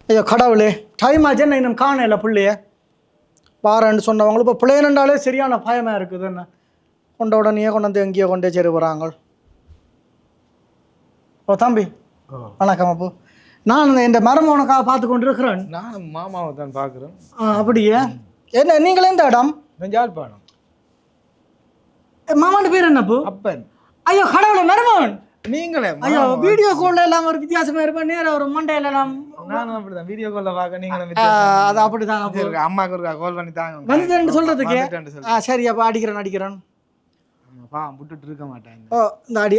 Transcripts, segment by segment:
ஐயோ கடவுளே, டைம் ஆச்சு என்ன இன்னும் காணல பிள்ளைய. வாரன்னு சொன்னவங்களும் இப்போ பிள்ளைன்றாலே சரியான பயமாக இருக்குது. என்ன கொண்ட உடனே கொண்டு வந்து எங்கேயோ கொண்டே சரி போகிறாங்க. ஓ தம்பி வணக்கம். அப்போ நான் இந்த மரமோனுக்காக பார்த்து கொண்டு இருக்கிறேன். நானும் மாமாவை தான் பார்க்குறேன். அப்படியே என்ன நீங்களே இந்த இடம் யாழ்ப்பாணம். மாமாண்ட பேர் என்னப்போ? அப்பன். ஐயோ கடவுளே மரமோன் நீங்களே? ஐயோ வீடியோ கால்ல எல்லாம் ஒரு வித்தியாசமா இருப்பேன். நேரம் ஒரு மண்டையில எல்லாம் நானும் அப்படிதான் வீடியோ கால்ல பார்க்க. நீங்களும் அது அப்படிதான். அம்மாக்கு ஒரு கால் பண்ணி தாங்க வந்துட்டேன்னு சொல்றதுக்கு. சரி அப்போ அடிக்கிறேன். விட்டுட்டு இருக்க மாட்டேன். ஓ இந்த அடி.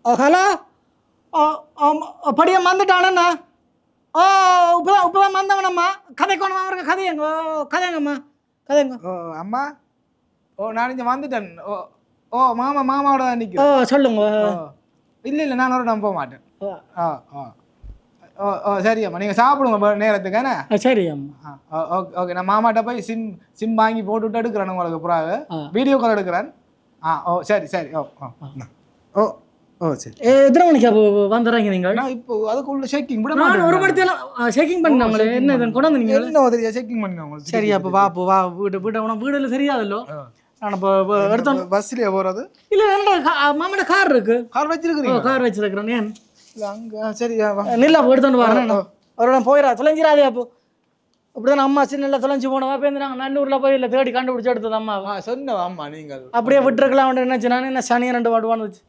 ஓ ஹலோ. படிய வந்துட்டானண்ணா. ஓ இப்பதான் வந்தவனம்மா. கதைக்கோணமா இருக்க கதையங்க. கதைங்கம்மா கதைங்க. ஓ அம்மா. ஓ நான் இங்கே வந்துட்டேன். ஓ ஓ மாமாவோட நிற்கிறேன். ஓ சொல்லுங்க. இல்லை நான் ஒரு இடம் போக மாட்டேன். ஓ ஓ ஓ ஓ சரி அம்மா, நீங்கள் சாப்பிடுங்க நேரத்துக்கு. என்ன சரி அம்மா. Okay okay. நான் மாமாட்ட போய் சிம் வாங்கி போட்டுவிட்டு எடுக்கிறேன். உங்களுக்கு புறாக வீடியோ கால் எடுக்கிறேன். ஓ சரி சரி. ஓ ஓ ஓ ஓ சரி. எத்தனை மணிக்கு அப்போ வந்துடுறீங்க நீங்கள்? நான் இப்போ அதுக்குள்ள ஷேக்கிங் விட நான் ஒரு மணித்தெல்லாம் ஷேக்கிங் பண்ணாங்களே. என்ன இதன் கொண்டு வந்தீங்க? என்ன தெரியா ஷேக்கிங் பண்ணினாங்க. சரி அப்போ வா அப்போ வா. உனக்கு வீடுல சரியாதல்லோ. நான் இப்போ எடுத்தோம். பஸ்லேயே போகிறது? இல்லை என்னோட மாமாட கார் இருக்கு. கார் வச்சிருக்கிறீங்க? கார் வச்சிருக்கிறேன். ஏன் அங்கே சரி நில்லா எடுத்துட்டு வரேன். ஒரு போயிடா தொலைஞ்சிடாதே. அப்போ அப்படிதான் அம்மா சின்ன தொலைஞ்சி போனவா பேருந்து நாங்கள் நல்லூரில் போய் இல்லை தேடி கண்டுபிடிச்சி எடுத்தது அம்மா. சொன்னவா அம்மா நீங்கள்? அப்படியே விட்டுருக்கலாம் நினைச்சு. நான் என்ன சனியை 2 வாடுவான்னு வச்சு